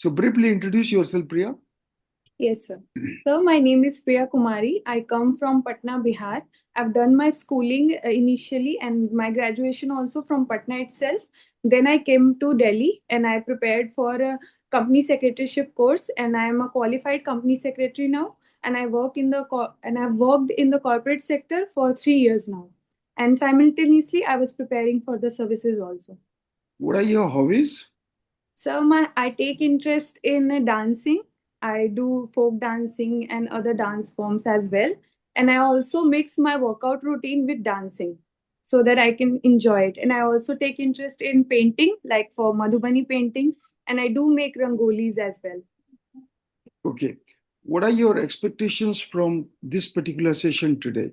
So briefly introduce yourself, Priya. Yes, sir. So my name is PRIYA Kumari. I come from Patna, Bihar. I've done my schooling initially and my graduation also from Patna itself. Then I came to Delhi and I prepared for a company secretaryship course, and I am a qualified company secretary now. And I work in the and I've worked in the corporate sector for 3 years now. And simultaneously, I was preparing for the services also. What are your hobbies? So I take interest in dancing. I do folk dancing and other dance forms as well. And I also mix my workout routine with dancing so that I can enjoy it. And I also take interest in painting, like for Madhubani painting, and I do make rangolis as well. Okay. What are your expectations from this particular session today?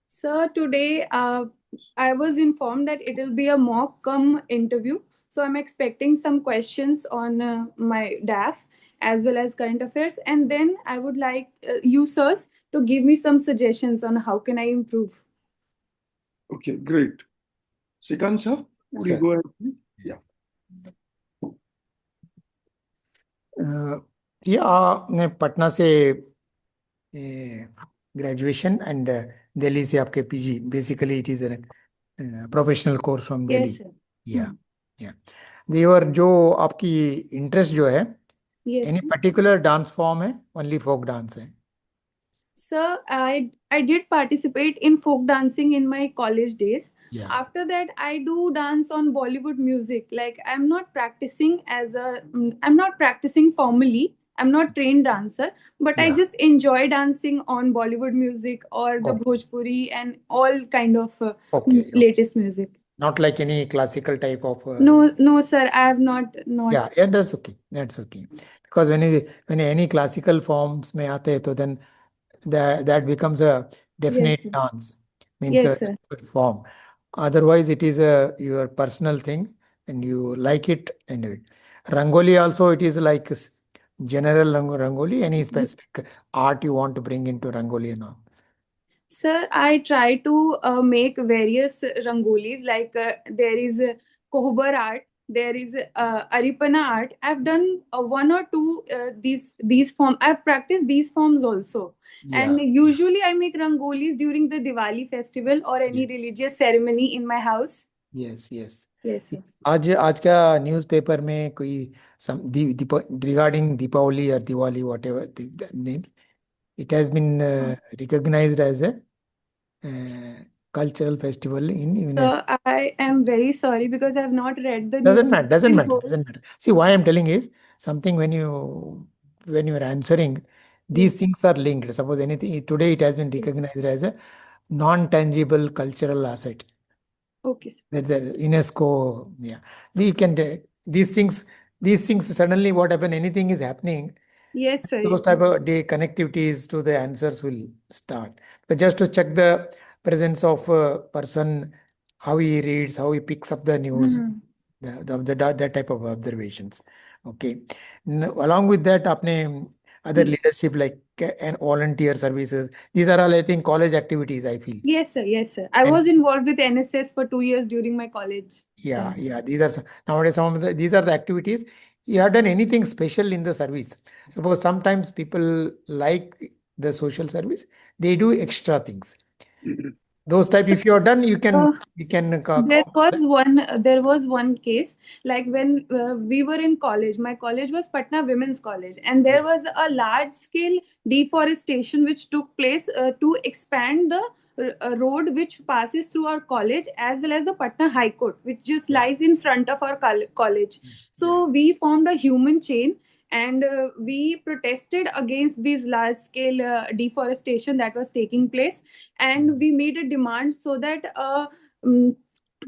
So today, I was informed that it will be a mock come interview. So I'm expecting some questions on my DAF as well as current affairs, and then I would like you sirs to give me some suggestions on how can I improve. Okay, great. Sikand sir, would you Sir. go ahead, please? Yeah. ये आपने पटना से graduation and Delhi से आपके PG basically it is professional course from Delhi Yes, sir. या या देवर जो आपकी interest जो है Yes. Any particular dance form है ओनली फोक डांस है Sir, I did participate in folk dancing in my college days. Yeah. After that, I do dance on Bollywood music. Like I'm not practicing I'm not practicing formally. I'm not trained dancer, but I Yeah. just enjoy dancing on Bollywood music or the Okay. Bhojpuri and all kind of Okay. latest music. Not like any classical type of No, sir, I have not. yeah, that's okay because when any classical forms में आते हैं तो then that becomes a definite Yes, sir. dance, means Yes, a sir. good form. Otherwise it is a your personal thing and you like it and do it. Rangoli also, it is like general rangoli, any specific art you want to bring into rangoli and all? Sir, I try to make various rangolis. Like there is kohbar art, there is aripana art. I've done one or two these form. I've practiced these forms also. Yeah. And usually I make rangolis during the Diwali festival or any Yes. religious ceremony in my house. Yes. Yes, sir. आज का newspaper में कोई regarding Deepawali और Diwali whatever the names, it has been recognized as a cultural festival in UNESCO. So I am very sorry because I have not read the Doesn't news. matter. See, why I'm telling is something when you're answering, these Yes. things are linked. Suppose anything today it has been recognized as a non-tangible cultural asset. Okay, sir. Whether UNESCO, yeah, you can these things suddenly what happen? Anything is happening. Yes, sir. Those type of day connectivities to the answers will start. But just to check the presence of a person, how he reads, how he picks up the news, Mhm. that type of observations. Okay. Along with that, apne other leadership like and volunteer services. These are all, I think, college activities, I feel. Yes, sir. Yes, sir. I And- was involved with NSS for 2 years during my college. Yeah. These are nowadays these are the activities. You have done anything special in the service? Suppose sometimes people like the social service, they do extra things. Those type, So, if you are done, you can there was one case, like when we were in college. My college was Patna Women's College, and there was a large scale deforestation which took place to expand the road which passes through our college, as well as the Patna High Court, which just lies in front of our college. So we formed a human chain, and we protested against this large scale deforestation that was taking place, and we made a demand so that um,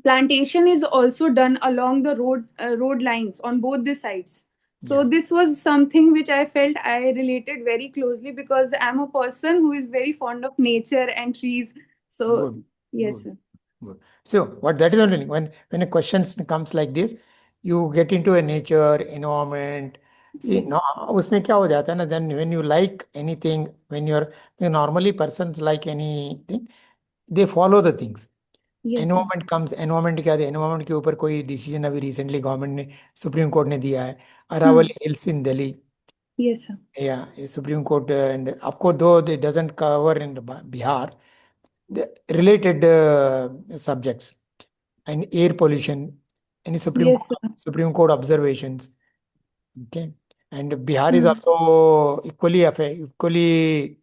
plantation is also done along the road lines on both the sides. So this was something which I felt I related very closely, because I'm a person who is very fond of nature and trees. So Good. yes, Good. sir. Good. So what that is only when a question comes like this, you get into a nature environment. See, Yes. no, उसमें क्या हो जाता है ना, then when you like anything, when you're normally persons like anything, they follow the things. Yes, sir. Environment comes, environment क्या है, environment के ऊपर कोई डिसीजन अभी रिसेंटली गवर्नमेंट ने, सुप्रीम कोर्ट ने दिया है, Aravalli hills in Delhi, Yes, sir. yeah, Supreme Court, and of course, though it doesn't cover in Bihar, the related subjects and air pollution, any Yes, sir. Supreme Court observations. Okay, and Bihar is Hmm. also equally,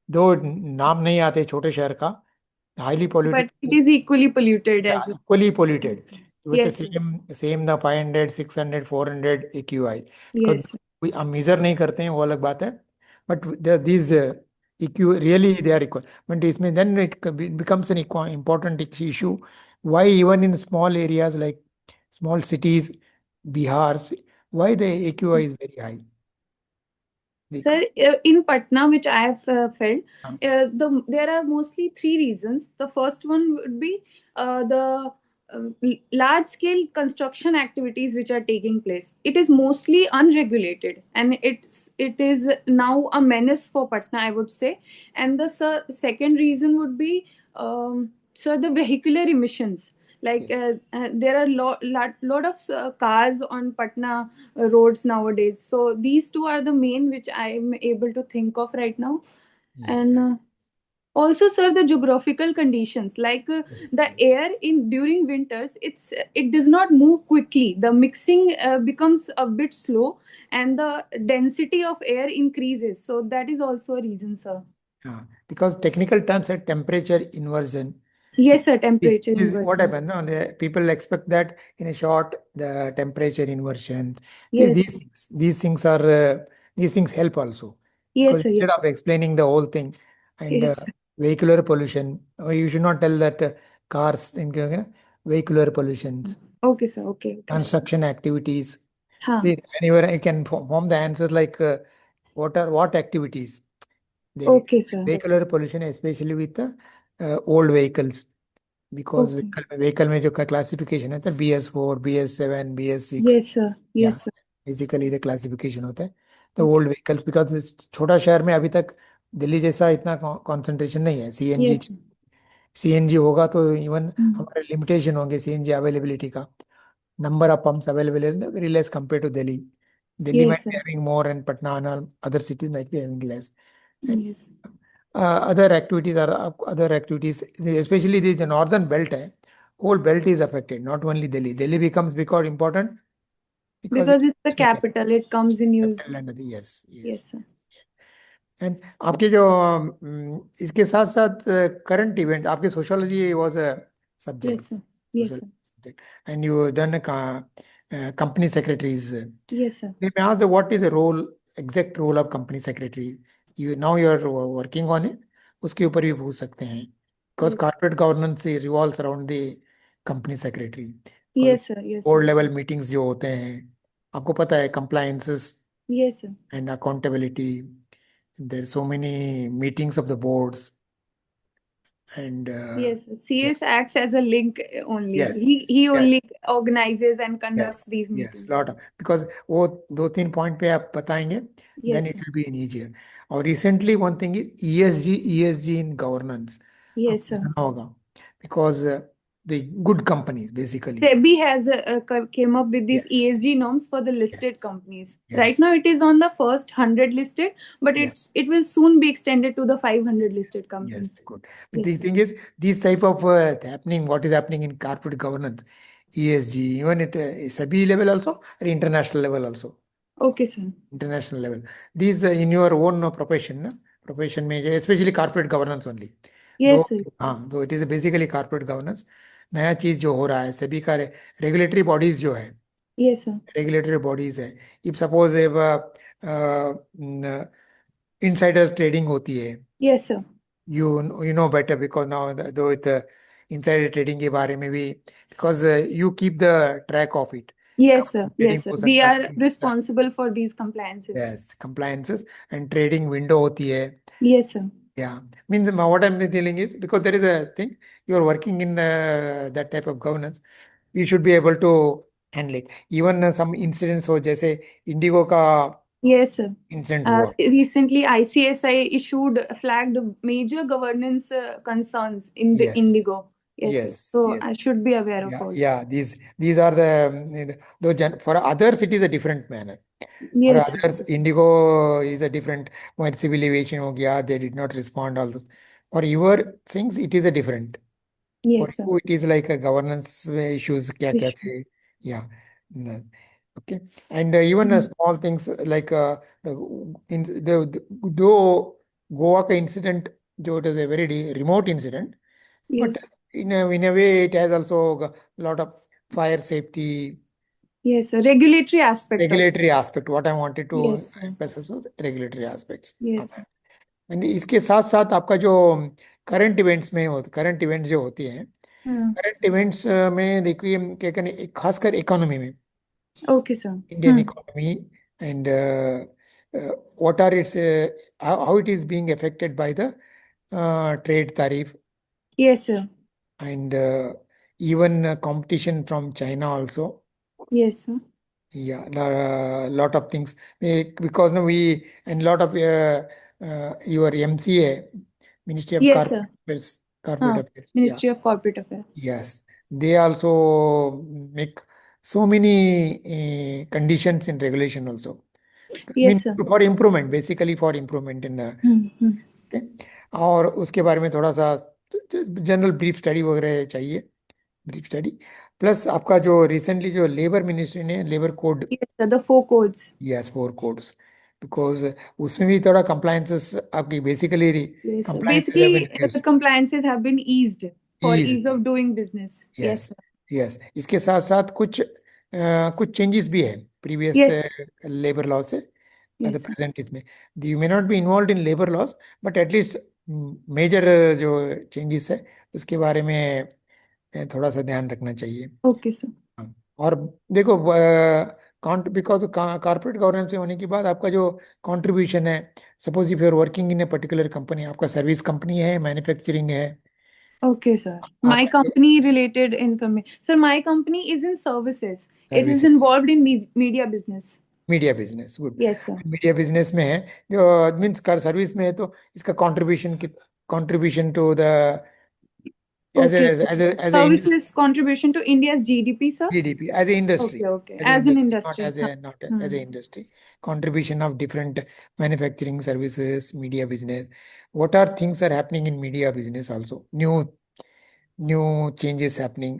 though नाम नहीं आते छोटे शहर का, highly polluted. But it is equally polluted Yeah, as well. equally polluted with the Yes, sir. same the 500, 600, 400 AQI. Because Yes, sir. we हम measure नहीं करते हैं, वो अलग बात है. But these EQ really they are equal. But इसमें then it becomes an important issue. Why even in small areas like small cities, Bihar, why the AQI is very high? Sir, in Patna, which I have felt, Um, there are mostly three reasons. The first one would be the large-scale construction activities which are taking place. It is mostly unregulated, and it is now a menace for Patna, I would say. And the second reason would be, sir, the vehicular emissions. Like yes. there are lot of cars on Patna roads nowadays. So these two are the main which I am able to think of right now. Yeah. And also, sir, the geographical conditions, like Yes, the yes. air in during winters, it does not move quickly. The mixing becomes a bit slow, and the density of air increases. So that is also a reason, sir. Because technical terms are temperature inversion. Yes, See, sir. Temperature what inversion. happened? No, the people expect that in a short, the temperature inversion. Yes. These things are these things help also, because Yes, sir. instead of explaining the whole thing and Yes. vehicular pollution, you should not tell that cars in vehicular pollutions, Okay, sir. Okay. Okay. construction activities. Huh. See, anywhere I can form the answers like what activities. There is Okay, sir. vehicular pollution, especially with the old vehicles, because Okay. vehicle में जो classification है तो BS4, BS7, BS6, Yes, sir. yeah, Yes, sir. basically the classification होता है. The old vehicles, because छोटा शहर में अभी तक दिल्ली जैसा इतना concentration नहीं है. Yes, sir. CNG होगा तो इवन Hmm. हमारे लिमिटेशन होंगे CNG अवेलेबिलिटी का. Number of pumps available is very less compared to Delhi. Delhi Yes, might be sir. having more, and Patna and all other cities might be having less. And Yes. other activities are other activities, especially the northern belt. Whole belt is affected, not only Delhi. Delhi becomes because important because Because it's it's the national capital, it comes in use. capital and yes, Yes, yes. sir. And आपके जो इसके साथ साथ current event, आपके sociology was a subject. Yes, sir. Yes, Social sir. subject. And you done a company secretaries. Yes, sir. Let me ask what is the role, exact role of company secretary? You're working on it. उसके ऊपर भी पूछ सकते हैं. Because Yes. corporate governance revolves around the company secretary. Yes, sir. Yes, Board sir. level meetings जो होते हैं, आपको पता है compliances Yes, sir. and accountability. There's so many meetings of the boards and Yes, sir. CS acts as a link only. yes, He yes. only organizes and conducts Yes, these yes, meetings. lot of, because वो 2-3 point पे आप बताएंगे, then Yes, it sir. will be in easier. और recently one thing is ESG in governance. Yes, आपने sir. सुना होगा, because the good companies basically. SEBI has came up with these Yes, ESG norms for the listed yes, companies. yes, Right now, it is on the first 100 listed, but yes, it will soon be extended to the 500 listed yes, companies. good. But Yes, the sir. thing is, these type of happening, what is happening in corporate governance, ESG, even at SEBI level also, or international level also. Okay, sir. International level. These in your own profession, na? Profession में especially corporate governance only. Yes, sir. Though it is basically corporate governance. नया चीज जो हो रहा है सभी का regulatory bodies जो है, Yes, sir. रेगुलेटरी बॉडीज है. इफ सपोज इनसाइडर्स ट्रेडिंग होती है, Yes, sir. you know better because now though with insider trading के बारे में भी, because you keep the track of it. Yes, sir. Trading Yes, sir. हो We सकता are है, responsible for these compliances. yes, compliances and trading window होती है. Yes, sir. Yeah, means what I'm telling is because there is a thing you are working in that type of governance, you should be able to handle it. Even some incidents हो जैसे Indigo का Yes, sir. Incident हुआ. Recently, ICSI flagged major governance concerns in the Yes. Indigo. Yes, sir. Yes, So yes. I should be aware of Yeah, all. yeah. These are for others it is a different manner. For Yes, sir. others, Indigo is a different. When civil aviation हो गया, they did not respond. All those. For your things, it is a different. For Yes, sir. you, it is like a governance issues. क्या क्या Issue. थे? Yeah. No. Okay. And even small things like though Goa ka incident, जो it is a very remote incident, but Yes. in a way it has also a lot of fire safety Yes, sir. Regulatory aspect of it. regulatory aspect. What I wanted to Yes, sir. emphasize was regulatory aspects of Yes, that. sir. And इसके साथ साथ आपका जो current events जो होती हैं, Hmm. Current events में देखिए क्या कहने खासकर इकोनॉमी में, Okay, sir. Indian economy and what are its how it is being affected by the trade tariff Yes, sir. and even competition from China also. Yes, sir. Yeah, lot of things. Because no, we and lot of your MCA, Ministry of Yes, sir. Corporate Affairs. Yeah, Ministry of Corporate Affairs. yes, they also make so many conditions in regulation also. I mean, Yes, sir. for improvement, basically for improvement in okay. और उसके बारे में थोड़ा सा general brief study वगैरह चाहिए, brief study plus आपका जो रिसेंटली जो लेबर मिनिस्ट्री ने labour code, Yes, sir. The 4 codes. Yes 4 codes, because उसमें भी थोड़ा कंप्लायंसेस आपकी basically Yes, sir. Compliances have Basically, been the reduced, compliances have been eased for ease, ease of doing business. Yes, yes sir. Yes इसके साथ साथ कुछ changes भी है प्रीवियस Yes, लेबर लॉ से at the yes, sir. present इसमें. You may not be involved in labor laws, but at least major जो changes है उसके बारे में थोड़ा सा ध्यान रखना चाहिए. Okay, sir. हाँ. और देखो बिकॉज कॉर्पोरेट गवर्नेंस होने के बाद आपका जो कंट्रीब्यूशन है, suppose if you are working in a particular company, आपका सर्विस कंपनी है, मैन्युफैक्चरिंग है, Okay, sir. My आपका company related information. Sir, my company is in services. It is service involved in media business. Media business, good. Yes, sir. Media business में है जो means कर service में है, तो इसका contribution to the age Okay, age sir. Age Services contribution to India's GDP, sir. GDP as an industry, Okay, okay. as an As an industry, industry. not as an industry. Contribution of different manufacturing services, media business. What are things are happening in media business also? New changes happening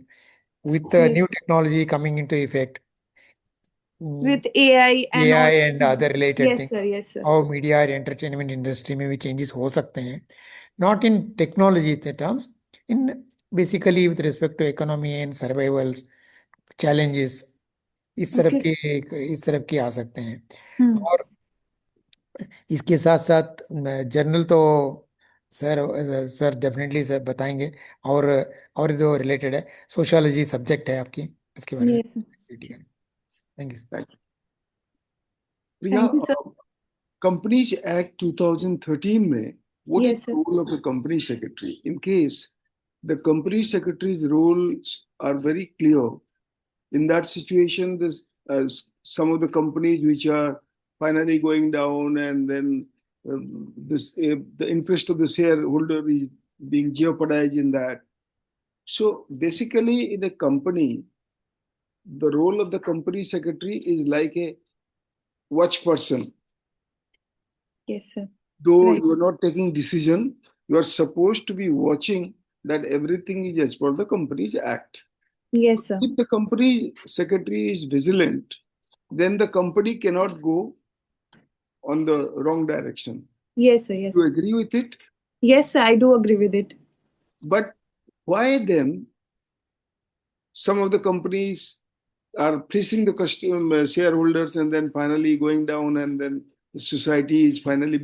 with the Yes. new technology coming into effect. With AI and AI all. and other related Yes, things. sir. Yes, sir. How media और entertainment industry में भी changes हो सकते हैं. Not in technology terms, in basically with respect to economy and survivals, challenges. इस तरफ Okay. की आ सकते हैं. Hmm. और इसके साथ साथ जर्नल तो सर डेफिनेटली सर बताएंगे. और जो रिलेटेड है सोशियोलॉजी सब्जेक्ट है आपकी, इसके बारे में Yes, sir. Thank you. Priya, Thank you, sir. Companies Act 2013 में what is Yes, the sir. role of a company secretary? In case the company secretary's roles are very clear, in that situation, this some of the companies which are finally going down, and then the interest of the shareholder is being jeopardized in that. So basically, in a company, the role of the company secretary is like a watch person. Yes, sir. Though Right. you are not taking decision, you are supposed to be watching that everything is as per the Companies Act. Yes, sir. If the company secretary is vigilant, then the company cannot go on the wrong direction. Yes, sir. Yes. You agree with it? Yes, sir. I do agree with it. But why then some of the companies are pleasing the shareholders and then finally going down, and then the society is finally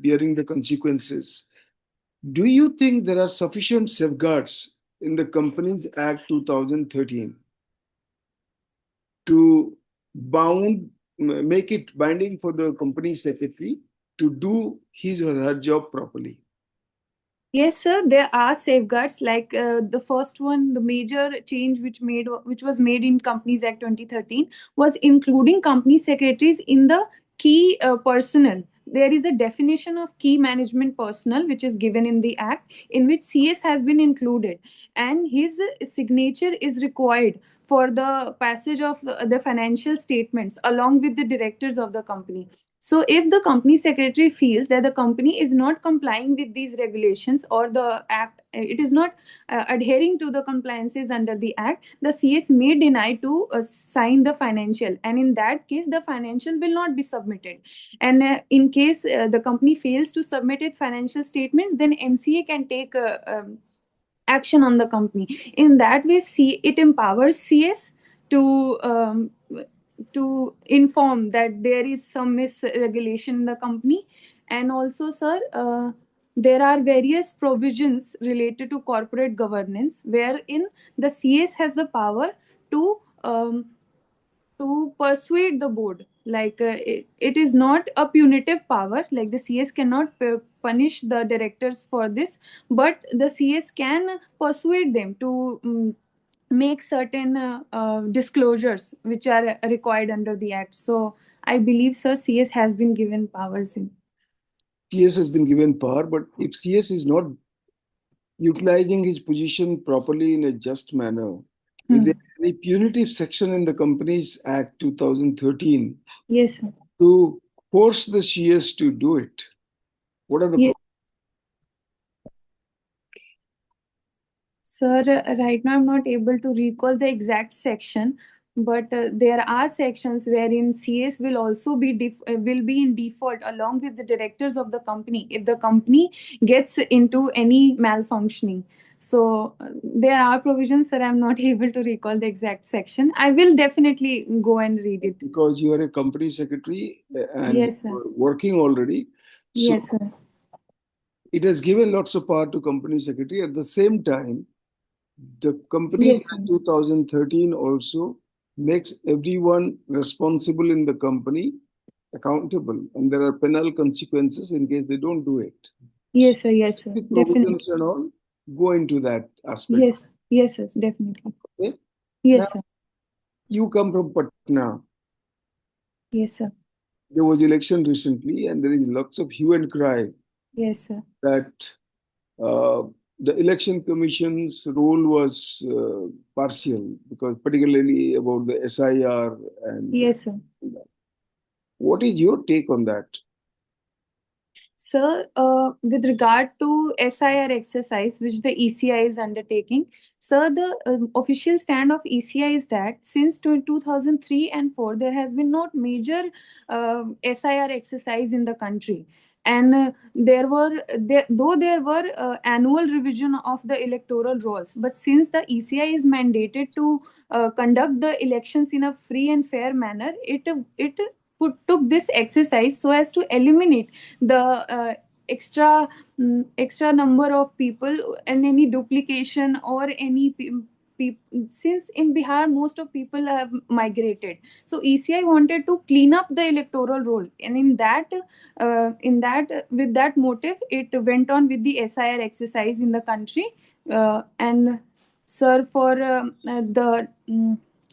bearing the consequences? Do you think there are sufficient safeguards in the Companies Act 2013 to make it binding for the company secretary to do his or her job properly? Yes, sir. There are safeguards. Like the first one, the major change which was made in Companies Act 2013 was including company secretaries in the key personnel there is a definition of key management personnel which is given in the act, in which CS has been included, and his signature is required for the passage of the financial statements along with the directors of the company. So if the company secretary feels that the company is not complying with these regulations, or the act, it is not adhering to the compliances under the act, the CS may deny to sign the financial, and in that case the financial will not be submitted. And in case the company fails to submit its financial statements, then MCA can take action on the company. In that way, it empowers CS to inform that there is some misregulation in the company. And also, sir, there are various provisions related to corporate governance wherein the CS has the power to persuade the board. Like it is not a punitive power, like the CS cannot punish the directors for this, but the CS can persuade them to make certain disclosures which are required under the act. So I believe, sir, CS has been given powers in. CS has been given power, but if CS is not utilizing his position properly in a just manner, is there any punitive section in the Companies Act 2013 Yes, sir. to force the CS to do it? What are the Yes. Sir, right now I'm not able to recall the exact section, but there are sections wherein CS will also be will be in default along with the directors of the company if the company gets into any malfunctioning. So there are provisions, sir. I'm not able to recall the exact section. I will definitely go and read it. Because you are a company secretary and Yes, sir. you are working already. So Yes, sir. it has given lots of power to company secretary. At the same time, the Companies Yes, Act sir. 2013 also makes everyone responsible in the company accountable, and there are penal consequences in case they don't do it. Yes, sir. Yes, sir. The Definitely. provisions and all go into that aspect. Yes. Yes, sir. Definitely. Okay? Yes, Now, sir. you come from Patna. Yes, sir. There was election recently, and there is lots of hue and cry Yes, sir. that uh, the election commission's role was partial, because particularly about the SIR and Yes, sir. what is your take on that? Sir, with regard to SIR exercise, which the ECI is undertaking, sir, the official stand of ECI is that since 2003 and 4, there has been not major SIR exercise in the country. And though there were annual revision of the electoral rolls, but since the ECI is mandated to conduct the elections in a free and fair manner, it took this exercise so as to eliminate the extra extra number of people and any duplication or any since in Bihar most of people have migrated, so ECI wanted to clean up the electoral roll, and with that motive it went on with the SIR exercise in the country. And sir, for the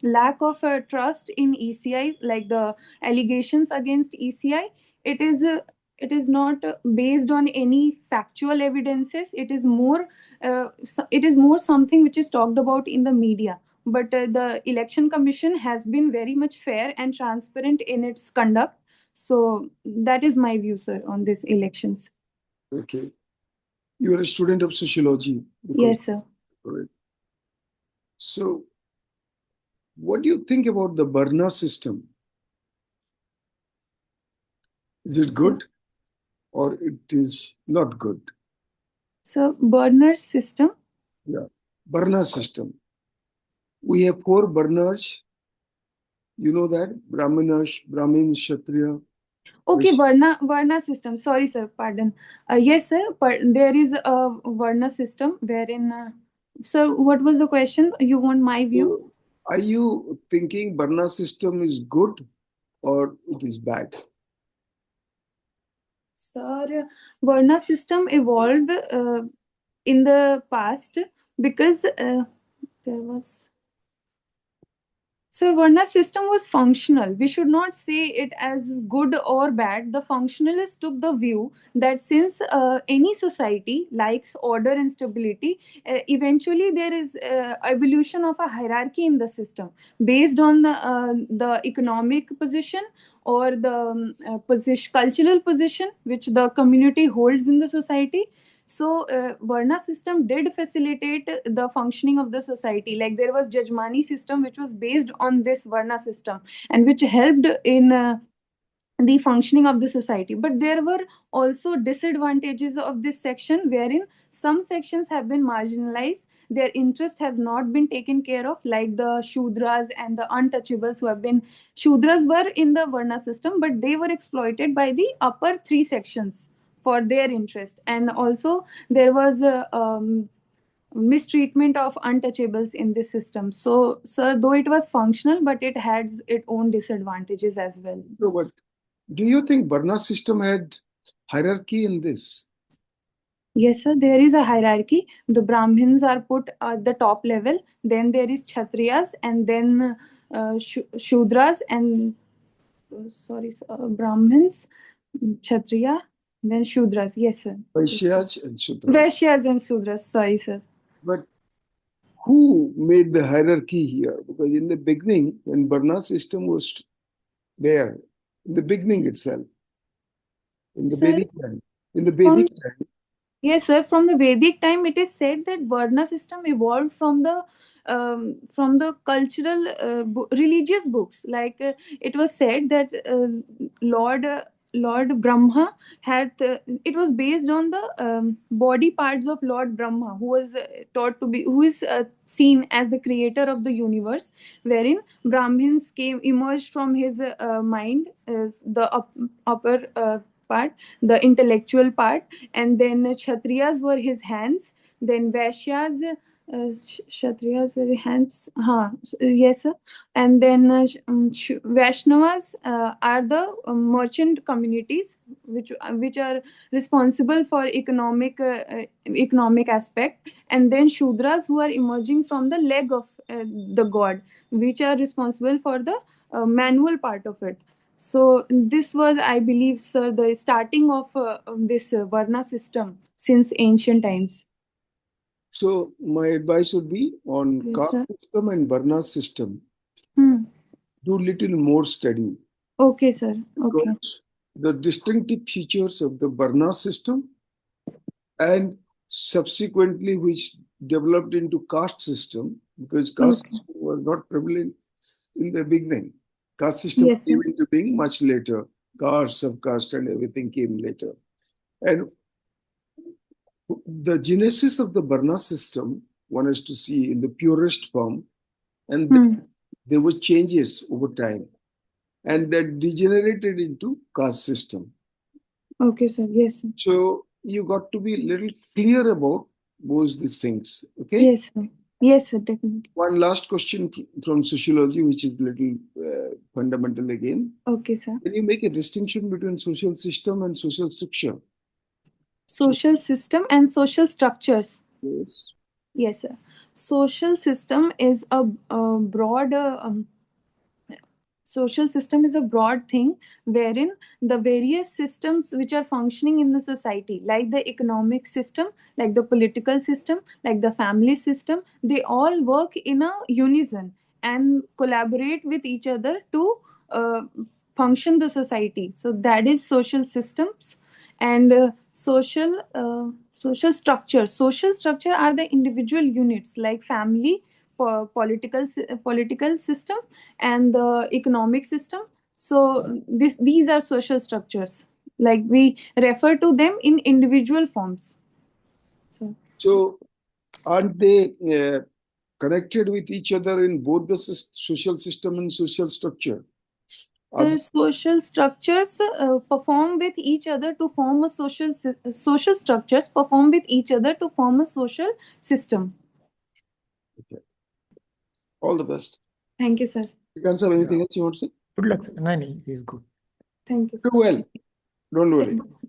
lack of trust in ECI, like the allegations against ECI, it is not based on any factual evidences. It is more something which is talked about in the media. But the election commission has been very much fair and transparent in its conduct. So that is my view, sir, on these elections. Okay. You are a student of sociology. Yes, sir. Correct. So, what do you think about the Barna system? Is it good or it is not good? So, burner system? Yeah, Barna system. We have 4 burners. You know that? Brahmin, Kshatriya. Okay, Varna system. Sorry, sir. Pardon. Yes, sir. But there is a Varna system wherein. So, what was the question? You want my view? So, are you thinking Barna system is good or it is bad? Sir, Varna system evolved in the past because there was. So Varna system was functional. We should not say it as good or bad. The functionalists took the view that since any society likes order and stability, eventually there is evolution of a hierarchy in the system based on the economic position or the position, cultural position which the community holds in the society. So Varna system did facilitate the functioning of the society. Like there was Jajmani system which was based on this Varna system and which helped in the functioning of the society. But there were also disadvantages of this section wherein some sections have been marginalized. Their interest has not been taken care of, like the Shudras and the untouchables who have been. Shudras were in the Varna system, but they were exploited by the upper three sections for their interest. And also there was a mistreatment of untouchables in this system. So, sir, though it was functional, but it had its own disadvantages as well. No, but do you think Varna system had hierarchy in this? Yes, sir. There is a hierarchy. The Brahmins are put at the top level. Then there is Kshatriyas, and then Shudras, and Brahmins, Kshatriya, then Shudras. Yes, sir. Vaishyas and Shudras. Vaishyas and Shudras. Sorry, sir. But who made the hierarchy here? Because in the beginning, when Varna system was there, in the beginning itself, in the Sir, Vedic time, in the Vedic time, yes, sir. From the Vedic time, it is said that Varna system evolved from the cultural religious books. Like it was said that Lord Brahma had it was based on the body parts of Lord Brahma, who was who is seen as the creator of the universe, wherein Brahmins emerged from his mind, the upper part, the intellectual part, and then Kshatriyas were his hands, then Vaishyas, Kshatriyas were hands, yes, sir. And then Vaishnavas are the merchant communities which are responsible for economic aspect, and then Shudras who are emerging from the leg of the god, which are responsible for the manual part of it. So this was, I believe, sir, the starting of this Varna system since ancient times. so my advice would be on Yes, caste sir. system and Varna system, Hmm. do little more study. Okay, sir. Okay. Because the distinctive features of the Varna system and subsequently which developed into caste system, because caste Okay. system was not prevalent in the beginning. Caste system Yes, came sir. into being much later. Caste, subcaste, and everything came later. And the genesis of the Varna system, one has to see in the purest form, and then there were changes over time, and that degenerated into caste system. Okay, sir. Yes, sir. So you got to be a little clear about both these things. Okay. Yes, sir. Yes, sir. Definitely. One last question from sociology, which is little fundamental again. Okay, sir. Can you make a distinction between social system and social structure? Social system and social structures. Yes. Yes, sir. Social system is a broad social system is a broad thing wherein the various systems which are functioning in the society, like the economic system, like the political system, like the family system, they all work in a unison and collaborate with each other to function the society. So that is social systems. And social structure. Social structure are the individual units like family, political system, and the economic system. So these are social structures. Like we refer to them in individual forms. So aren't they connected with each other in both the social system and social structure? The social structures perform with each other to form a social structures perform with each other to form a social system. Okay. All the best. Thank you, sir. You can say anything else you want to say? Good luck, sir. No, no, he's good. Thank you, Do sir. well. Don't worry. Thank you, sir.